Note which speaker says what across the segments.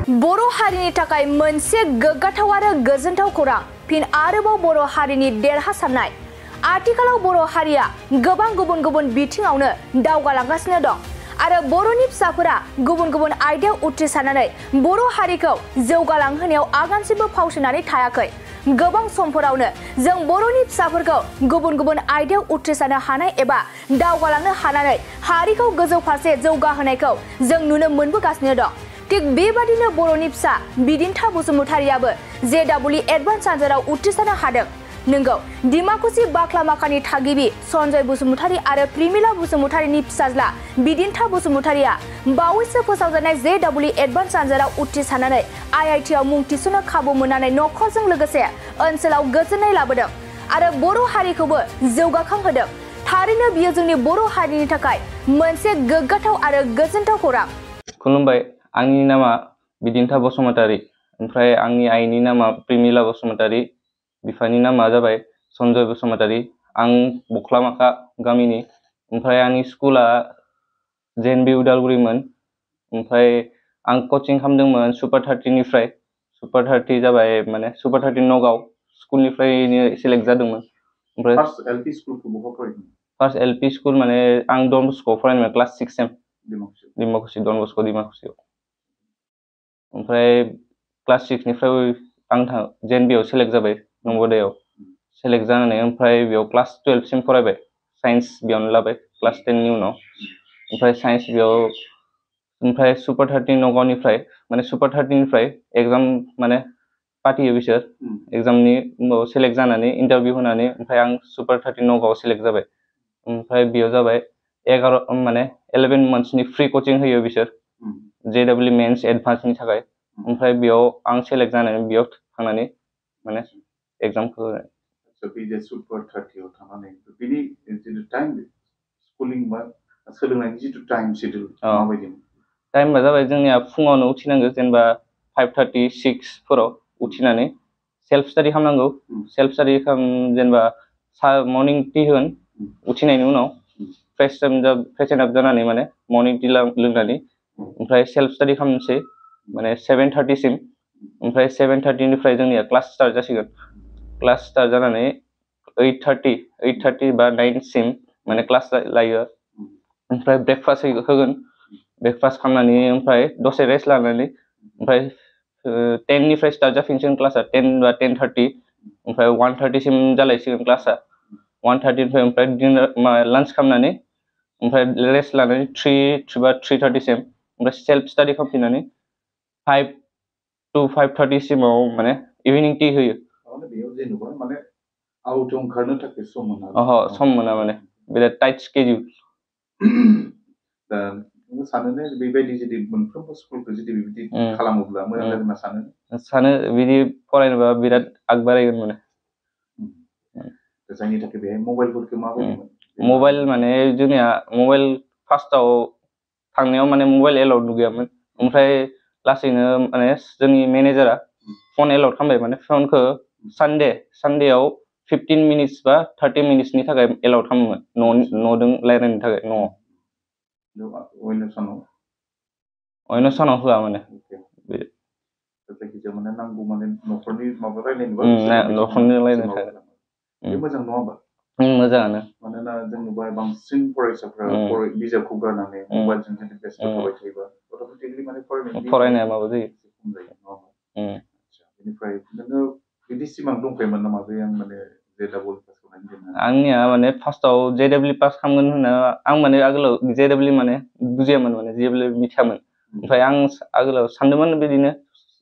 Speaker 1: बर' हारिनि थाखाय मोनसे गोग्गाथाव आरो गोजोनथाव खौरां फिन आरोबाव बर' हारिनि देरहासारनाय आथिखालाव बर' हारिया गोबां गुबुन गुबुन बिथिङावनो दावगालांगासिनो दं आरो बर'नि फिसाफोरा गुबुन गुबुन आयदायाव उथ्रिसारनानै बर' हारिखौ जौगालांहोनायाव आगानसेबो फावसायनानै थायाखै गोबां समफोरावनो जों बर'नि फिसाफोरखौ गुबुन गुबुन आयदायाव उथ्रिसारनो हानाय एबा दावगालांनो हानानै हारिखौ गोजौ फारसे जौगाहोनायखौ जों नुनो मोनबोगासिनो दं थिग बेबादिनो बर'नि फिसा बिदिन्था बसुमतारियाबो जेडब्लिउ एडभान्स आनजादाव उथ्रिसारनो हादों नंगौ डिमाकुसि बाक्लामाकानि थागिबि सन्जय बसुमतारि आरो प्रिमिला बसुमतारिनि फिसाज्ला बिदिन्था बसुमतारिया बावैसो फोसावजानाय जेडब्लिउ एडभान्स आनजादाव उथ्रिसारनानै आईआईटीआव मुं थिसननो खाबु मोननानै नखरजों लोगोसे ओनसोलाव गोजोननाय लाबोदों आरो बर' हारिखौबो जौगाखांहोदों थारैनो बियो जोंनि बर' हारिनि थाखाय मोनसे गोग्गाथाव आरो गोजोनथाव खौरां।
Speaker 2: खुलुमबाय आंनि नामा बिदिन्था बसुमतारि ओमफ्राय आंनि आइनि नामा प्रिमिला बसुमतारि बिफानि नामा जाबाय सन्जय बसुमतारि आं बख्लामाखा गामिनि ओमफ्राय आंनि स्कुला जेएनबि उदालगुरिमोन ओमफ्राय आं कचिं खालामदोंमोन सुपार 30 निफ्राय सुपार 30 जाबाय माने सुपार 30 नगाव स्कुलनिफ्रायनो सेलेक्ट जादोंमोन ओमफ्राय फार्स्ट एलपि स्कुलखौ बहा फरायदों फार्स्ट एलपि स्कुल माने आं डन बस्क'आव फरायदोंमोन क्लास 6 सेम डिमाकुसि डन बस्क' डिमाकुसियाव ओमफ्राय क्लास 6 निफ्राय आं जेएनबिआव सेलेक्ट जाबाय नंग'दैयाव सेलेक्ट जानानै ओमफ्राय बेयाव क्लास 12 सिम फरायबाय साइन्स बेयावनो लाबाय क्लास 10 नि उनाव ओमफ्राय साइन्स बेयाव ओमफ्राय सुपार 30 नगावनिफ्राय माने सुपार 30 निफ्राय एग्जाम माने पाथियो बिसोर एग्जामनि उनाव सेलेक्ट जानानै इन्टारभिउ होनानै ओमफ्राय आं सुपार 30 नगाव सेलेक्ट जाबाय ओमफ्राय बेयाव जाबाय 11 माने 11 मान्थ्सनि फ्रि कचिं होयो बिसोर जेडब्लिउ मेन्स एडभान्सनि थाखाय ओमफ्राय बेयाव आं सेलेक्ट जानानै बेयाव थांनानै माने एग्जामखौ
Speaker 3: बे सुपार 30 आव थांनानै बिनि जितु टाइम स्कुलिं बा सोलोंनायनि जितु टाइम शेड्युल माबायदिमोन
Speaker 2: टाइमआ जाबाय जोंनिया फुङावनो उथिनांगौ जेनेबा 5:30 6 फोराव उथिनानै सेल्फ स्टाडि खालामनांगौ सेल्फ स्टाडि जेनेबा मर्निं टि होगोन उथिनायनि उनाव फ्रेश आप जानानै माने मर्निं टि लोंनानै ओमफ्राय सेल्फ स्टाडि खालामनोसै माने 7:30 सिम ओमफ्राय 7:30 निफ्राय जोंनिया क्लास स्टार्ट जासिगोन क्लास स्टार्ट जानानै 8:30 बा 9 सिम माने क्लास लायो ओमफ्राय ब्रेकफास्ट होगोन ब्रेकफास्ट खालामनानै ओमफ्राय दसे रेस्ट लानानै ओमफ्राय 10 निफ्राय स्टार्ट जाफिनसिगोन क्लासआ 10 बा 10:30 ओमफ्राय 1:30 सिम जालायसिगोन क्लासआ 1:30 निफ्राय ओमफ्राय डिनार लान्च खालामनानै ओमफ्राय रेस्ट लानानै 3 बा 3:30 सिम ओमफ्राय सेल्फ स्टाडि खालामफिननानै 5 to 5:30 सिमाव माने इभिनिं टि होयो
Speaker 3: बेयाव जेनेबा माने आउटआव ओंखारनो थाखाय सम मोना
Speaker 2: सम मोना माने बिराद टाइट स्केड्युल
Speaker 3: दा नों सानोने बेबायदि जुदि मोनफ्रोमबो स्कुलखौ जुदि बेबायदि खालामोब्ला मोजां जागोन होनना
Speaker 2: सानो बिदि फरायनोबा बिराद आग बारायगोन माने
Speaker 3: जायनि थाखाय बेहाय मबाइलफोरखौ माबायदिमोन
Speaker 2: मबाइल माने जोंनिया मबाइल फार्स्टआव थांनायाव माने मबाइल एलाउड गैयामोन ओमफ्राय लासैनो माने जोंनि मेनेजारा फन एलाउड खालामबाय माने फनखौ सानडेआव 15 मिनिट्स बा 30 मिनिट्सनि थाखाय एलाउड खालामोमोन न'दों रायज्लायनो थाखाय न'आव अयन' सानाव होआ माने
Speaker 3: जायखिजाया माने नांगौ माने न'खरनि माबा रायज्लायनोबा
Speaker 2: न'खरनि रायज्लायनो थाखाय
Speaker 3: बे मोजां नङा होमबा
Speaker 2: मोजाङानो
Speaker 3: मानोना जोंनि बांसिन फरायसाफ्रा बिजाबखौ गारनानै मबाइलजों जुदि बेस्थ' थाबाय थायोबा अट'मेटिकलि माने
Speaker 2: फरायनाया माबा जायो
Speaker 3: खम जायो नङा होमबा बेनिफ्राय नोङो बिदि सिमां दंखायोमोन नामा बे आं माने जेडब्लिउ पास खालामनायनि
Speaker 2: आंनिया माने फार्स्टआव जेडब्लिउ पास खालामगोन होनना आं माने आगोलाव जेडब्लिउ माने बुजियामोन माने जेडब्लिउ मिथियामोन ओमफ्राय आं आगोलाव सानदोंमोन बिदिनो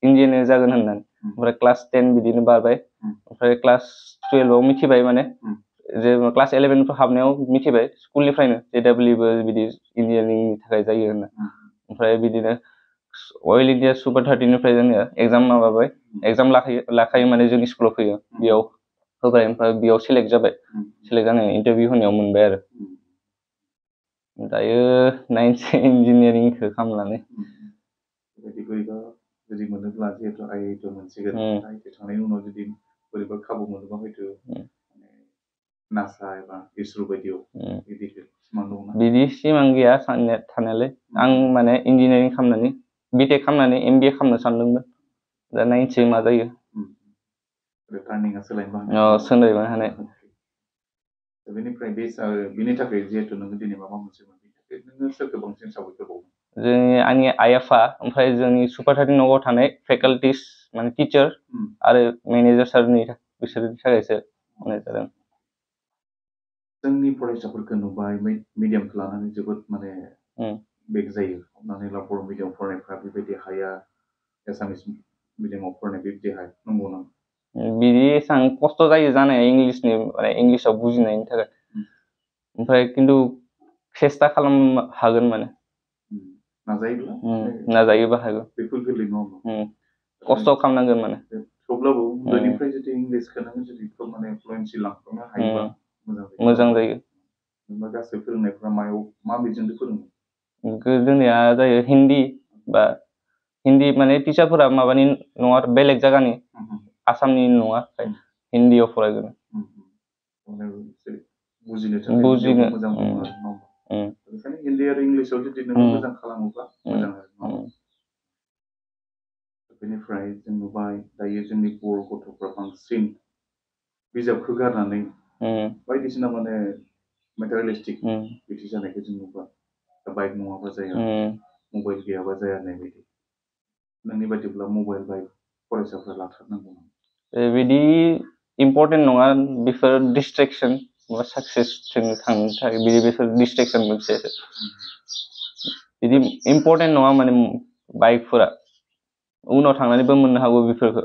Speaker 2: इन्जिनियार जागोन होननानै ओमफ्राय क्लास 10 बिदिनो बारबाय ओमफ्राय क्लास 12 आव मिथिबाय माने जे क्लास 11 हाबनायाव मिथिबाय स्कुलनिफ्रायनो जेडब्लिउबो बिदि इन्जिनियारिंनि थाखाय जायो होनना ओमफ्राय बिदिनो अइल इन्डिया सुपार 30 निफ्राय जोङो एग्जाम माबाबाय एग्जाम लाखायो माने जोंनि स्कुलाव फैयो बेयाव होबाय ओमफ्राय बेयाव सेलेक्ट जाबाय सेलेक्ट जानानै इन्टारभिउ होनायाव मोनबाय आरो दायो नाइनसै इन्जिनियारिंखौ खालामनानै
Speaker 3: बेबायदि बोरैबा जुदि मोनोब्ला जिहेतु आईआईटिआव मोनसिगोन आईआईटि थांनायनि उनाव जुदि बोरैबा खाबु मोनोबा हयथ' नासा एबा इसर' बायदियाव बिदि सिमां दंना
Speaker 2: बिदि सिमां गैया थानायालाय आं माने इन्जिनियारिं खालामनानै बिटेक खालामनानै MBA खालामनो सानदोंमोन दा नायनोसै मा जायो
Speaker 3: टार्निंआ सोलायनो
Speaker 2: सोलायनो हानाय
Speaker 3: बेनिफ्राय बिनि थाखाय जिहेतु नोङो दिनै माबा मोनसे नोङो सोरखौ बांसिन साबायखर बावो
Speaker 2: जोंनि आंनि आइ आफा ओमफ्राय जोंनि सुपार 13 न'आव थानाय फेकाल्टिस माने टिचार आरो मेनेजार सारनि बिसोरनि थाखायसो होनाय जादों
Speaker 3: जोंनि फरायसाफोरखौ नुबाय मिडियामखौ लानानै जोबोद माने बेग जायो हमनानै ला बर' मिडियाम फरायनायफ्रा बेबायदि हाया एसामिस मिडियामाव फरायनाय बेबायदि हाया नंगौ नामा
Speaker 2: बिदि एसां खस्थ' जायो जानाया इंलिसनि माने इंलिसाव बुजिनायनि थाखाय ओमफ्राय खिन्थु सेस्था खालाम हागोन माने नाजायोबा हागोन
Speaker 3: बेफोर गोरलै नङा
Speaker 2: खस्थ' खालामनांगोन माने
Speaker 3: थेवब्लाबो उन्दैनिफ्राय जुदि इंलिसखौ नों जुदि माने फ्लुएन्सि लांफानो हायोबा
Speaker 2: मोजां जायो
Speaker 3: गासै फोरोंनायफ्रा मा बिजोंजों फोरोङो
Speaker 2: जोंनिया जायो हिन्दी बा हिन्दी माने टिचारफोरा माबानि नङा बेलेग जायगानि आसामनि नङा हिन्दीयाव फरायगोन
Speaker 3: बुजिनो थाखाय मोजां दङ आरो बेखायनो हिन्दी आरो इंलिसाव जुदि नोङो मोजां खालामोब्ला मोजां आरो बेनिफ्राय जों नुबाय दायो जोंनि बर' गथ'फ्रा बांसिन बिजाबखौ गारनानै बायदिसिना माने मेटेरियेलिस्टिक बिदि जानायखौ जों नुबाय बाइक नङाबा जाया मबाइल गैयाबा जाया होननाय बायदि नोंनि बायदिब्ला मबाइल बाइक फरायसाफ्रा लाथारनांगौ
Speaker 2: बिदि इम्पर्टेन्ट नङा बेफोर डिस्ट्रेक्सन बा साक्सेसथिं थांनो थाखाय बेफोर डिस्ट्रेक्सन मोनसे बिदि इम्पर्टेन्ट नङा माने बाइकफोरा उनाव थांनानैबो मोननो हागौ बेफोरखौ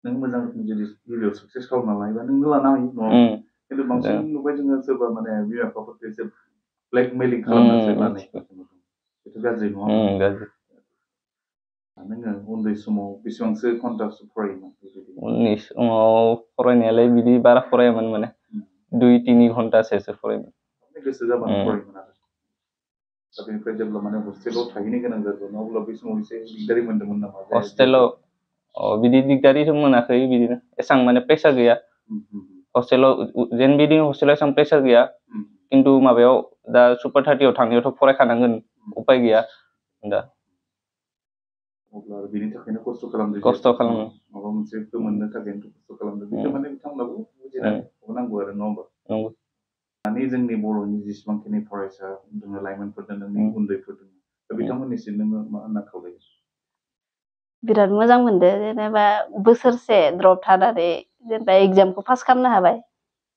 Speaker 3: नों मोजां जुदि गिबियाव साक्सेस खालामना लायोबा नोंबो लानो हायो नङा खिन्थु बांसिन नुबाय जोङो सोरबा माने बिमा बिफाफोरखौ एसे ब्लेकमेलिं खालामनासो लानाय बेथ' गाज्रि नङा
Speaker 2: गाज्रि
Speaker 3: नोङो उन्दै समाव बेसेबांसो घन्टासो फरायोमोन
Speaker 2: उन्दै समाव फरायनायालाय बिदि बारा फरायामोन माने 2-3 घन्टासोसो फरायोमोन
Speaker 3: गोसो जाबानो फरायोमोन आरो दा बेनिफ्राय जेब्ला माने हस्टेलाव थाहैनो गोनां जादों अब्ला बे समाव एसे दिगदारि मोन्दोंमोन नामा
Speaker 2: हस्टेलाव बिदि दिगदारिथ' मोनाखै बिदिनो एसां माने प्रेसार गैया हस्टेलाव जेन बिदि हस्टेलाव एसां प्रेसार गैया खिन्थु माबायाव दा सुपार 30 आव थांनायावथ' फरायखानांगोन उपाय गैया दा
Speaker 3: अब्ला बिनि थाखायनो खस्थ' खालामदों माबा मोनसे मोननो थाखायनो खस्थ' खालामदों बेखौ माने बिथांमोनाबो बुजिनानै नांगौ आरो नङा होमबा दानि जोंनि बर'नि जेसेबांखिनि फरायसा दङ लाइमोनफोर दङ नोंनि उन्दैफोर दङ दा बिथांमोननिसिम नोङो मा होनना खावलायो
Speaker 4: बिराद मोजां मोनदो जेनेबा बोसोरसे द्रप थानानै जेनेबा एग्जामखौ पास खालामनो हाबाय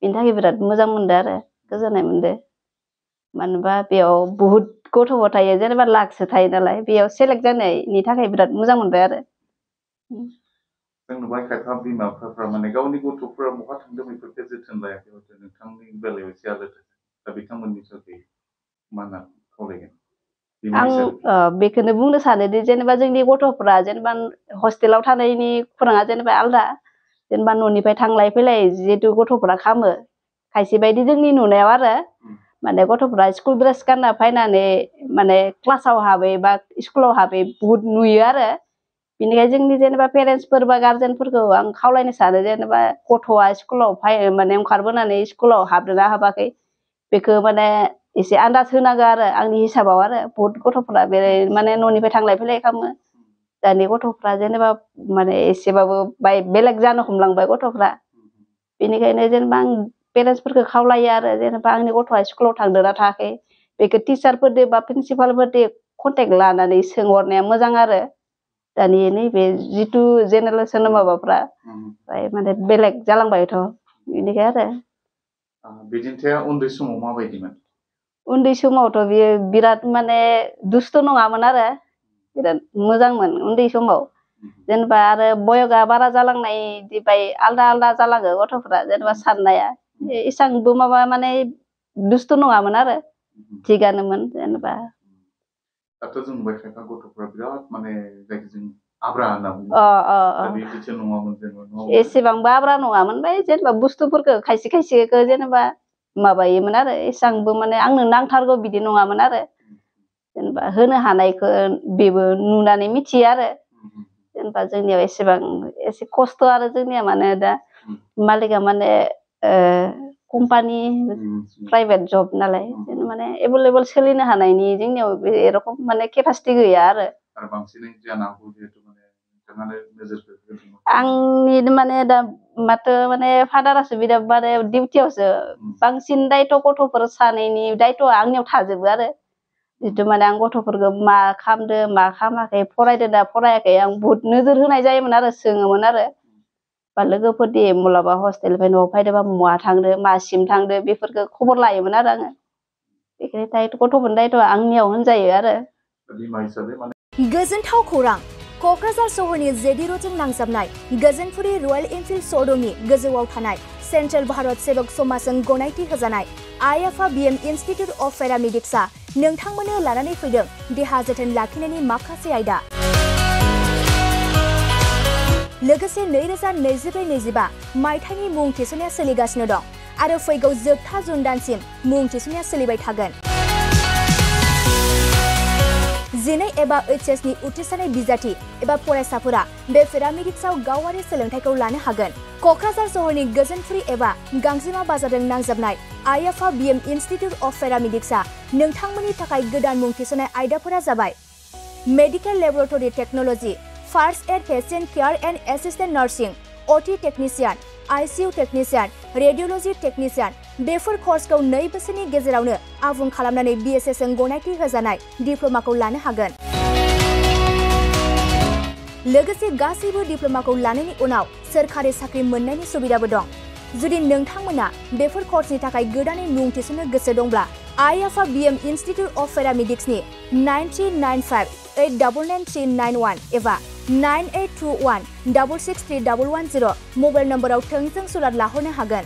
Speaker 4: बिनि थाखाय बिराद मोजां मोनदो आरो गोजोननाय मोनदो मानोबा बेयाव बुहुत गथ'फोर थायो जेनेबा लाखसो थायो नालाय बेयाव सेलेक्ट जानायनि थाखाय बिराद मोजां मोनबाय आरो
Speaker 3: जों नुबाय खायफा बिमा बिफाफ्रा माने गावनि गथ'फोरा बहा थांदों बेफोरखौ जोथोन लायाखै नोंथांनि बेलायाव एसे आलादा दा बिथांमोननि थाखाय मा होनना खावलायगोन
Speaker 4: आं बेखौनो बुंनो सानोदि जेनेबा जोंनि गथ'फ्रा जेनेबा हस्टेलाव थानायनि खुराङा जेनेबा आलदा जेनेबा न'निफ्राय थांलाय फैलाय जिहेतु गथ'फ्रा खालामो खायसे बायदि जोंनि नुनायाव आरो माने गथ'फ्रा स्कुल ड्रेस गानना फैनानै माने क्लासाव हाबै बा स्कुलाव हाबै बुहुत नुयो आरो बेनिखायनो जोंनि जेनेबा पेरेन्टसफोर बा गार्जेनफोरखौ आं खावलायनो सानो जेनेबा गथ'आ स्कुलाव माने ओंखारबोनानै स्कुलाव हाबदोंना हाबाखै बेखौ माने एसे आन्दाज होनांगौ आरो आंनि हिसाबाव आरो बहुत गथ'फ्रा बे माने न'निफ्राय थांलाय फैलाय खालामो दानि गथ'फ्रा जेनेबा माने एसेबाबो बेलेग जानो हमलांबाय गथ'फ्रा बेनिखायनो जेनेबा आं पेरेन्टसफोरखौ खावलायो आरो जेनेबा आंनि गथ'आ स्कुलाव थांदोंना थाङाखै बेखौ टिचारफोरजों बा प्रिन्सिपालफोरजों कन्टेक्ट लानानै सोंहरनाया मोजां आरो दानि नैबे जिथु जेनेरेसन माबाफ्रा माने बेलेग जालांबायथ' बेनिखाय आरो
Speaker 3: बिदिन्थिया उन्दै समाव माबायदिमोन
Speaker 4: उन्दै समावथ' बियो बिराद माने दुस्थ' नङामोन आरो बिराद मोजांमोन उन्दै समाव जेनेबा आरो बयगा बारा जालांनाय बाय आलदा आलदा जालाङो गथ'फ्रा जेनेबा साननाया एसांबो माबा माने दुस्थ' नङामोन आरो थिगानोमोन जेनेबा
Speaker 3: दाथ' जों नुबाय खायफा गथ'फ्रा बिराद माने जायखौ जों आब्रा होनना बुङो बिदिसो नङामोन जेनेबा
Speaker 4: एसेबांबो आब्रा नङामोन बाय जेनेबा बुस्थुफोरखौ खायसे खायसेखौ जेनेबा माबायोमोन आरो एसांबो माने आंनो नांथारगौ बिदि नङामोन आरो जेनेबा होनो हानायखौ बेबो नुनानै मिथियो आरो जेनेबा जोंनियाव एसे खस्थ' आरो जोंनिया माने दा मालिका माने कम्पानि प्राइभेट जब नालाय माने एभेलेबल सोलिनो हानायनि जोंनियाव बे रखम माने केपासिटि गैया आरो
Speaker 3: आरो बांसिनै जानो हागौ जिहेतु माने नोंथाङानो नोजोरखौ होदोंमोन।
Speaker 4: आंनि माने दा माथो माने फादारासो बिदा माने डिउटियावसो बांसिन दायथ' गथ'फोर सानैनि दायथ' आंनियाव थाजोबो आरो जितु माने आं गथ'फोरखौ मा खालामदो मा खालामाखै फरायदो ना फरायाखै आं बुहुत नोजोर होनाय जायोमोन आरो सोङोमोन आरो बा लोगोफोरदि मालाबा हस्टेलनिफ्राय न'आव फैदोंबा महा थांदो मासिम थांदो बेफोरखौ खबर लायोमोन आरो आङो बेखायनो दायथ' गथ'फोरनि दायथ' आंनियाव होनजायो आरो
Speaker 3: बिमा हिसाबै माने
Speaker 1: गोजोनथाव खौरां क'क्राझार सहरनि जेडिर'जों नांजाबनाय गोजोनपुरि रयेल एनफिल्ड श'रुमनि गोजौआव थानाय सेन्ट्रेल भारत सेबक समाजजों गनायथि होजानाय आइ आफा बिएम इनस्टिट्युट अफ पेरामेडिक्सआ नोंथांमोननो लानानै फैदों देहा जोथोन लाखिनायनि माखासे आयदा लोगोसे 2024-25 मायथाइनि मुं थिसननाया सोलिगासिनो दं आरो फैगौ जोबथा जुन दानसिम मुं थिसननाया सोलिबाय थागोन। 12 एबा HS नि उथ्रिसारनाय बिजाथि एबा फरायसाफोरा बे पेरामेडिक्सआव गावारि सोलोंथाइखौ लानो हागोन। क'क्राझार सहरनि गोजोनपुरि एबा गांजिमा बाजारजों नांजाबनाय आइ आफा बिएम इनस्टिट्युट अफ पेरामेडिक्सआ नोंथांमोननि थाखाय गोदान मुं थिसननाय आयदाफोरा जाबाय medical laboratory technology, first aid patient care and assistant nursing, OT technician, ICU technician, radiology technician. Before कर्सखौ 2 बोसोरनि गेजेरावनो आबुं खालामनानै BSS जों गनायथि होजानाय डिप्ल'माखौ लानो हागोन। लोगोसे गासैबो डिप्ल'माखौ लानायनि उनाव सोरखारि साख्रि मोननायनि सुबिदाबो दं। जुदि नोंथांमोना बेफोर कर्सनि थाखाय गोदानै मुं थिसननो गोसो दंब्ला आइ आफा बिएम इनस्टिट्युट अफ पेरामेडिक्सनि 9395899391 एबा 9821663110 मबाइल नम्बराव थोंजों सुलाद लाहरनो हागोन।